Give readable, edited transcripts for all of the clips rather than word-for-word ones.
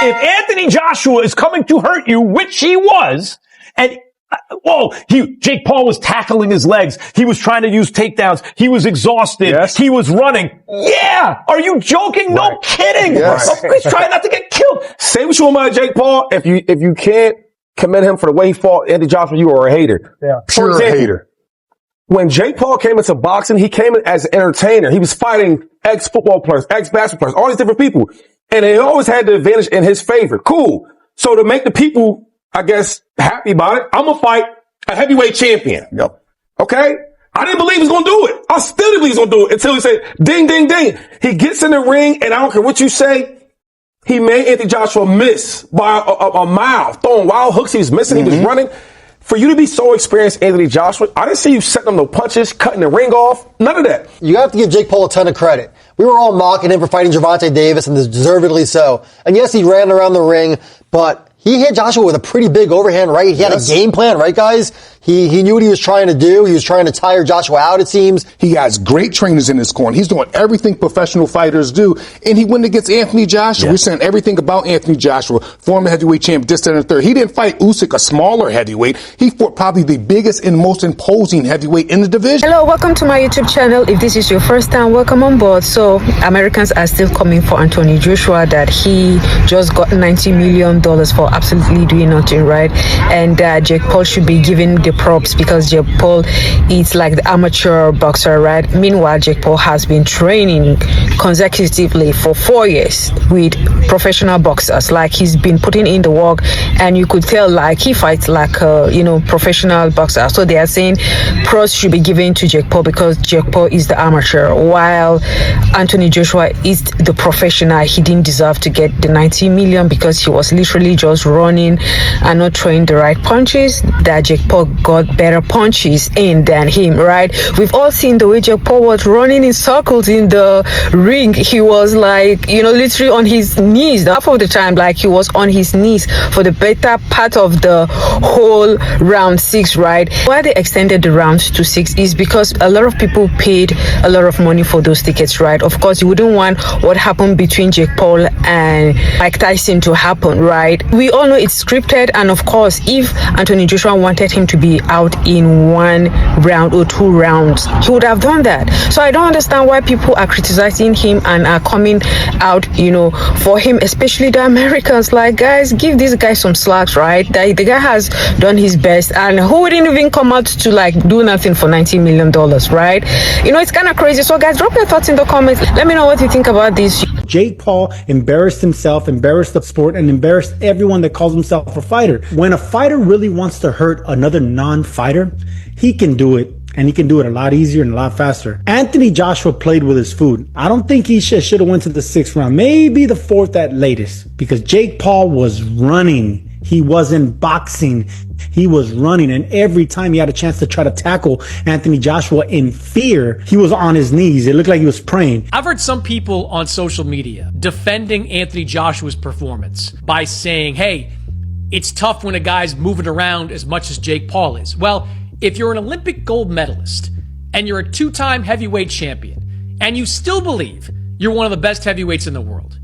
If Anthony Joshua is coming to hurt you, which he was, and Jake Paul was tackling his legs. He was trying to use takedowns. He was exhausted. Yes. He was running. Yeah. Are you joking? Right. No kidding. Yes. He's trying not to get killed. Say what you want about Jake Paul. If you can't commend him for the way he fought Anthony Joshua, you are a hater. Yeah. Pure hater. When Jake Paul came into boxing, he came in as an entertainer. He was fighting ex-football players, ex-basketball players, all these different people. And he always had the advantage in his favor. Cool. So to make the people, I guess, happy about it, I'm going to fight a heavyweight champion. Yep. Okay? I didn't believe he was going to do it. I still didn't believe he was going to do it until he said, ding, ding, ding. He gets in the ring, and I don't care what you say, he made Anthony Joshua miss by a mile, throwing wild hooks. He was missing. He was running. For you to be so experienced, Anthony Joshua, I didn't see you setting him no punches, cutting the ring off, none of that. You have to give Jake Paul a ton of credit. We were all mocking him for fighting Gervonta Davis, and deservedly so. And yes, he ran around the ring, but he hit Joshua with a pretty big overhand right. He had a game plan, right, guys? He knew what he was trying to do. He was trying to tire Joshua out, it seems. He has great trainers in his corner. He's doing everything professional fighters do. And he went against Anthony Joshua. Yeah. We're saying everything about Anthony Joshua, former heavyweight champ, this, that, and the third. He didn't fight Usyk, a smaller heavyweight. He fought probably the biggest and most imposing heavyweight in the division. Hello, welcome to my YouTube channel. If this is your first time, welcome on board. So Americans are still coming for Anthony Joshua that he just got $90 million for absolutely doing nothing, right? And Jake Paul should be given the props because Jake Paul is like the amateur boxer, right? Meanwhile, Jake Paul has been training consecutively for 4 years with professional boxers. Like, he's been putting in the work, and you could tell like he fights like a professional boxer. So they are saying pros should be given to Jake Paul because Jake Paul is the amateur, while Anthony Joshua is the professional. He didn't deserve to get the 90 million because he was literally just running and not throwing the right punches. That Jake Paul got better punches in than him, right? We've all seen the way Jake Paul was running in circles in the ring. He was like, literally on his knees. Half of the time, like, he was on his knees for the better part of the whole round 6, right? Why they extended the round to 6 is because a lot of people paid a lot of money for those tickets, right? Of course, you wouldn't want what happened between Jake Paul and Mike Tyson to happen, right? We all know it's scripted, and of course, if Anthony Joshua wanted him to be out in 1 round or 2 rounds, he would have done that. So I don't understand why people are criticizing him and are coming out, for him, especially the Americans. Like, guys, give this guy some slacks, right? The guy has done his best, and who wouldn't even come out to do nothing for $90 million, right? It's kind of crazy. So guys, drop your thoughts in the comments. Let me know what you think about this. Jake Paul embarrassed himself, embarrassed the sport, and embarrassed everyone that calls himself a fighter. When a fighter really wants to hurt another non-fighter, he can do it. And he can do it a lot easier and a lot faster. Anthony Joshua played with his food. I don't think he should have went to the 6th round, maybe the 4th at latest, because Jake Paul was running. He wasn't boxing. He was running, and every time he had a chance to try to tackle Anthony Joshua in fear, he was on his knees. It looked like he was praying. I've heard some people on social media defending Anthony Joshua's performance by saying, hey, it's tough when a guy's moving around as much as Jake Paul is. Well, if you're an Olympic gold medalist and you're a 2-time heavyweight champion and you still believe you're one of the best heavyweights in the world,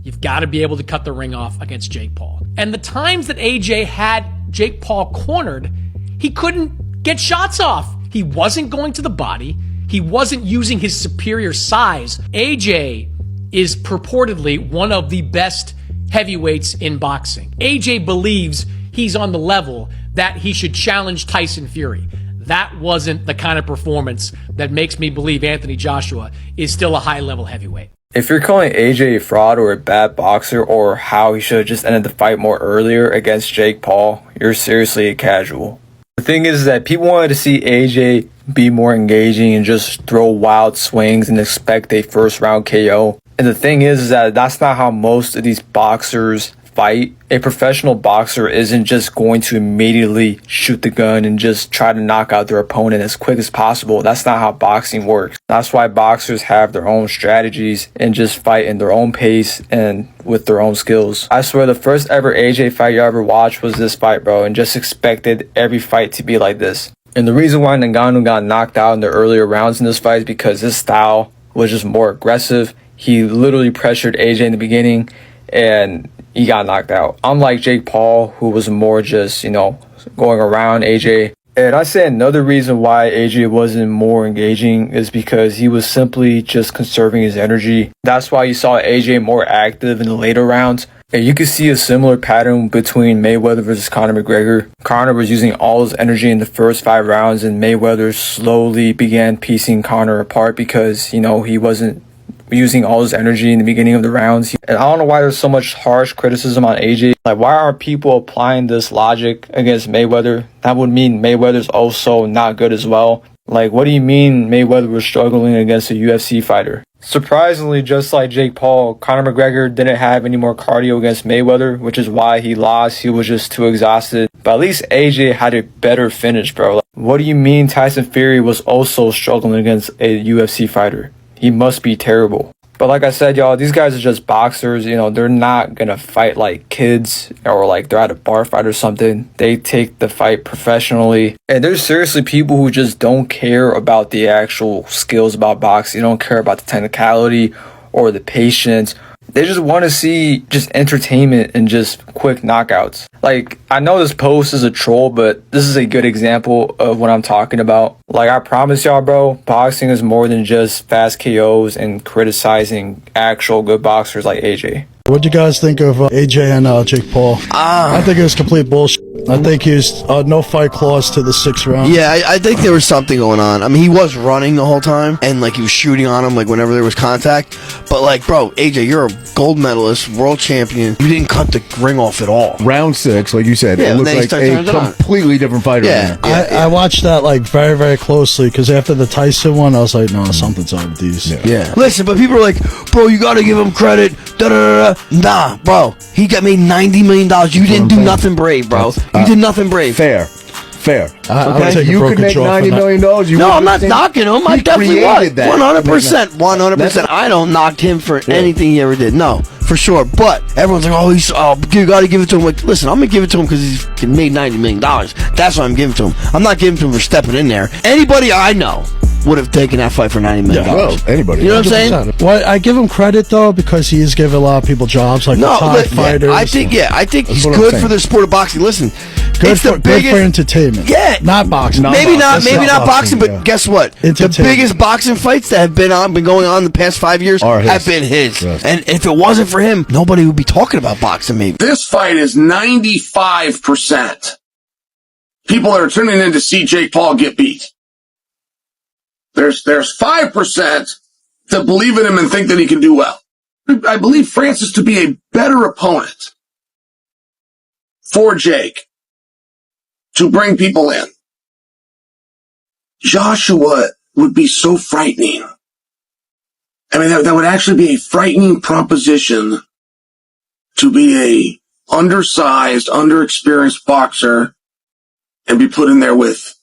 you've got to be able to cut the ring off against Jake Paul. And the times that AJ had Jake Paul cornered, he couldn't get shots off. He wasn't going to the body. He wasn't using his superior size. AJ is purportedly one of the best heavyweights in boxing. AJ believes he's on the level that he should challenge Tyson Fury. That wasn't the kind of performance that makes me believe Anthony Joshua is still a high-level heavyweight. If you're calling AJ a fraud or a bad boxer, or how he should have just ended the fight more earlier against Jake Paul, you're seriously a casual. The thing is that people wanted to see AJ be more engaging and just throw wild swings and expect a first-round KO. And the thing is that that's not how most of these boxers fight. A professional boxer isn't just going to immediately shoot the gun and just try to knock out their opponent as quick as possible. That's not how boxing works. That's why boxers have their own strategies and just fight in their own pace and with their own skills. I swear the first ever AJ fight you ever watched was this fight, bro, and just expected every fight to be like this. And the reason why Ngannou got knocked out in the earlier rounds in this fight is because his style was just more aggressive. He literally pressured AJ in the beginning, and he got knocked out. Unlike Jake Paul, who was more just, going around AJ. And I say another reason why AJ wasn't more engaging is because he was simply just conserving his energy. That's why you saw AJ more active in the later rounds. And you could see a similar pattern between Mayweather versus Conor McGregor. Conor was using all his energy in the first 5 rounds, and Mayweather slowly began piecing Conor apart because, he wasn't using all his energy in the beginning of the rounds. And I don't know why there's so much harsh criticism on AJ. Like, why are people applying this logic against Mayweather? That would mean Mayweather's also not good as well. Like, what do you mean Mayweather was struggling against a UFC fighter? Surprisingly, just like Jake Paul, Conor McGregor didn't have any more cardio against Mayweather, which is why he lost. He was just too exhausted. But at least AJ had a better finish, bro. Like, what do you mean Tyson Fury was also struggling against a UFC fighter? He must be terrible. But like I said, y'all, these guys are just boxers. They're not going to fight like kids or like they're at a bar fight or something. They take the fight professionally. And there's seriously people who just don't care about the actual skills about boxing. They don't care about the technicality or the patience. They just want to see just entertainment and just quick knockouts. Like, I know this post is a troll, but this is a good example of what I'm talking about. Like, I promise y'all, bro, boxing is more than just fast KOs and criticizing actual good boxers like AJ. What do you guys think of AJ and Jake Paul? I think it was complete bullshit. I think he was no fight clause to the 6th round. Yeah, I think there was something going on. I mean, he was running the whole time, and like he was shooting on him, like whenever there was contact. But like, bro, AJ, you're a gold medalist, world champion. You didn't cut the ring off at all. Round 6, like you said, Yeah, it looked like a completely different fighter. Yeah, I watched that like very, very closely because after the Tyson one, I was like, no, something's up with these. Yeah. Listen, but people are like, bro, you got to give him credit. Da, da, da, da. Nah, bro, he got made $90 million. You didn't do nothing brave, bro. You did nothing brave. Fair. Okay. You could make $90 million. No, I'm not knocking him. I definitely was. That. 100%. 100%. I don't knock him for anything he ever did. No, for sure. But everyone's like, you got to give it to him. Like, listen, I'm going to give it to him because he's made $90 million. That's why I'm giving it to him. I'm not giving it to him for stepping in there. Anybody I know would have taken that fight for $90 million. Yeah, well, anybody. You know what I'm saying? Well, I give him credit though because he is giving a lot of people jobs, like the top fighters. I think he's good for the sport of boxing. Listen, good for entertainment. Yeah, not boxing. Maybe not boxing, but guess what? The biggest boxing fights that have been going on the past 5 years have been his. Yes. And if it wasn't for him, nobody would be talking about boxing. Maybe this fight is 95%. People that are tuning in to see Jake Paul get beat. There's 5% that believe in him and think that he can do well. I believe Francis to be a better opponent for Jake to bring people in. Joshua would be so frightening. I mean, that would actually be a frightening proposition to be a undersized, underexperienced boxer and be put in there with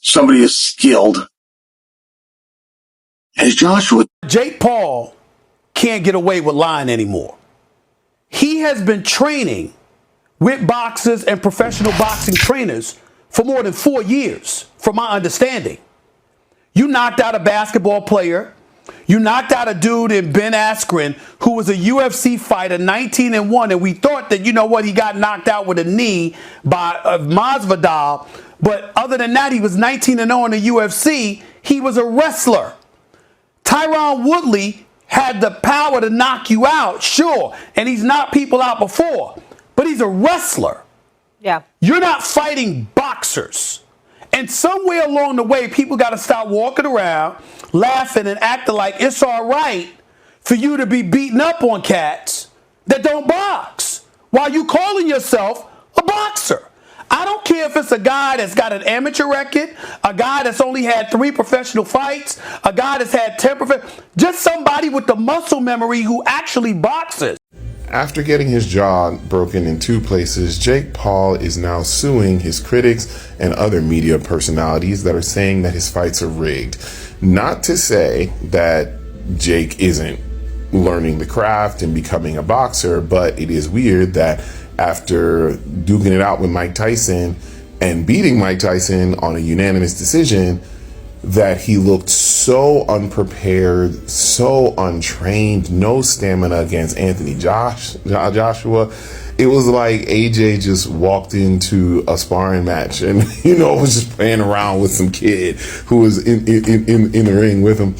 somebody as skilled as Joshua. Jake Paul can't get away with lying anymore. He has been training with boxers and professional boxing trainers for more than 4 years, from my understanding. You knocked out a basketball player. You knocked out a dude in Ben Askren who was a UFC fighter, 19-1, and we thought that, you know what, he got knocked out with a knee by Masvidal. But other than that, he was 19-0 in the UFC. He was a wrestler. Tyron Woodley had the power to knock you out, sure, and he's knocked people out before, but he's a wrestler. Yeah. You're not fighting boxers. And somewhere along the way, people got to stop walking around, laughing and acting like it's all right for you to be beating up on cats that don't box while you calling yourself a boxer. I don't care if it's a guy that's got an amateur record, a guy that's only had 3 professional fights, a guy that's had 10 just somebody with the muscle memory who actually boxes. After getting his jaw broken in 2 places, Jake Paul is now suing his critics and other media personalities that are saying that his fights are rigged. Not to say that Jake isn't learning the craft and becoming a boxer, but it is weird that after duking it out with Mike Tyson and beating Mike Tyson on a unanimous decision, that he looked so unprepared, so untrained, no stamina against Anthony Joshua. It was like AJ just walked into a sparring match and, was just playing around with some kid who was in the ring with him.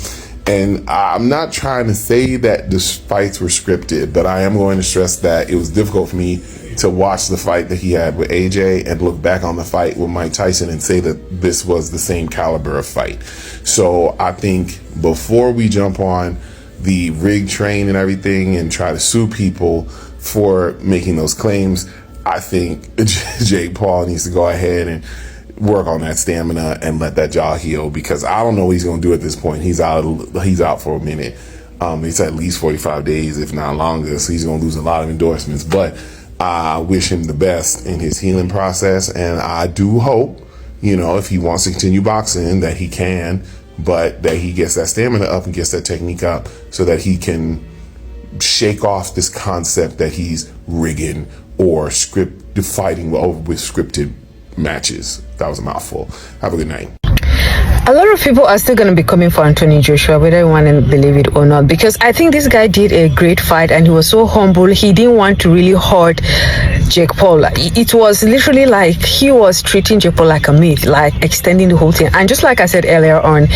And I'm not trying to say that the fights were scripted, but I am going to stress that it was difficult for me to watch the fight that he had with AJ and look back on the fight with Mike Tyson and say that this was the same caliber of fight. So I think before we jump on the rig train and everything and try to sue people for making those claims, I think Jake Paul needs to go ahead and work on that stamina and let that jaw heal, because I don't know what he's going to do at this point. He's out for a minute. It's at least 45 days, if not longer. So he's going to lose a lot of endorsements, but I wish him the best in his healing process. And I do hope, if he wants to continue boxing, that he can, but that he gets that stamina up and gets that technique up so that he can shake off this concept that he's rigging or fighting with scripted matches. That was a mouthful. Have a good night. A lot of people are still going to be coming for Anthony Joshua, whether you want to believe it or not, because I think this guy did a great fight and he was so humble. He didn't want to really hurt Jake Paul. It was literally like he was treating Jake Paul like a myth, like extending the whole thing. And just like I said earlier on,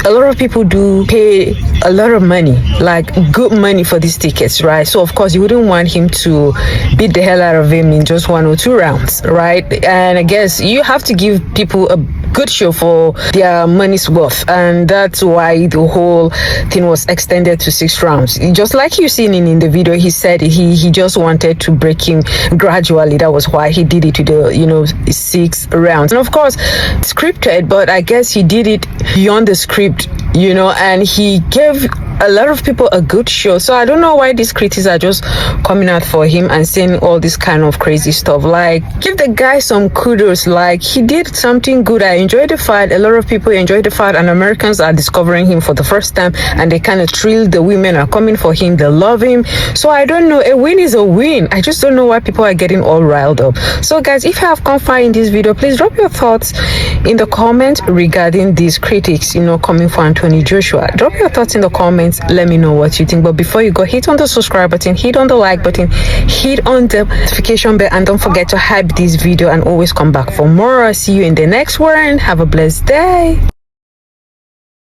a lot of people do pay a lot of money, like good money for these tickets, right? So of course you wouldn't want him to beat the hell out of him in just 1 or 2 rounds, right? And I guess you have to give people a good show for their money's worth, and that's why the whole thing was extended to 6 rounds. Just like you seen in the video, he said he just wanted to break him gradually. That was why he did it to the 6 rounds. And of course scripted, but I guess he did it beyond the script, and he gave a lot of people a good show. So I don't know why these critics are just coming out for him and saying all this kind of crazy stuff. Like, give the guy some kudos. Like, he did something good. I enjoyed the fight. A lot of people enjoyed the fight, and Americans are discovering him for the first time, and they kind of thrilled. The women are coming for him. They love him. So I don't know. A win is a win. I just don't know why people are getting all riled up. So guys, if you have come far in this video, please drop your thoughts in the comments regarding these critics, coming for Anthony Joshua. Drop your thoughts in the comments. Let me know what you think. But before you go, hit on the subscribe button, hit on the like button, hit on the notification bell, and don't forget to hype this video and always come back for more. I'll see you in the next one. Have a blessed day.